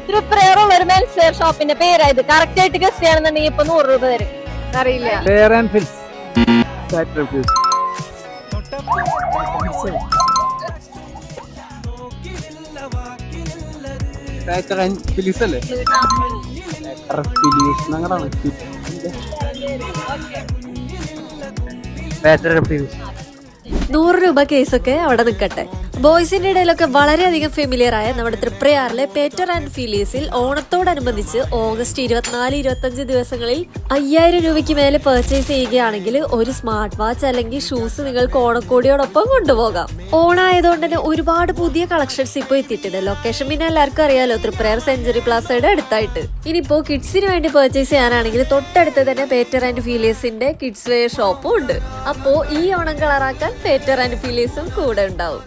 തൃപ്രയാറുള്ള ഒരു men's wear ഷോപ്പിന്റെ പേരായത്. Correct ആയിട്ട് ഗസ് ചെയ്യണമെന്നുണ്ടെങ്കിൽ ഇപ്പൊ 100 രൂപ തരും. അറിയില്ല. ₹100 കേസൊക്കെ അവിടെ നിൽക്കട്ടെ. ബോയ്സിന്റെ ഇടയിലൊക്കെ വളരെയധികം ഫെമിലിയർ ആയ നമ്മുടെ തൃപ്രയാറിലെ പേറ്റർ ആൻഡ് ഫിലീസിൽ ഓണത്തോടനുബന്ധിച്ച് ഓഗസ്റ്റ് 24-25 ദിവസങ്ങളിൽ 5000 രൂപയ്ക്ക് മേലെ പർച്ചേസ് ചെയ്യുകയാണെങ്കിൽ ഒരു സ്മാർട്ട് വാച്ച് അല്ലെങ്കിൽ ഷൂസ് നിങ്ങൾക്ക് ഓണക്കോടിയോടൊപ്പം കൊണ്ടുപോകാം. ഓണായതുകൊണ്ട് തന്നെ ഒരുപാട് പുതിയ കളക്ഷൻസ് ഇപ്പോൾ എത്തിയിട്ടുണ്ട്. ലൊക്കേഷൻ പിന്നെ എല്ലാവർക്കും അറിയാലോ, തൃപ്രയാർ സെഞ്ചുറി പ്ലാസയുടെ അടുത്തായിട്ട്. ഇനിയിപ്പോ കിഡ്സിന് വേണ്ടി പർച്ചേസ് ചെയ്യാനാണെങ്കിൽ തൊട്ടടുത്ത് തന്നെ പേറ്റർ ആൻഡ് ഫിലീസിന്റെ കിഡ്സ് വെയർ ഷോപ്പും ഉണ്ട്. അപ്പോ ഈ ഓണം കളറാക്കാൻ പേറ്റർ ആൻഡ് ഫിലീസും കൂടെ ഉണ്ടാവും.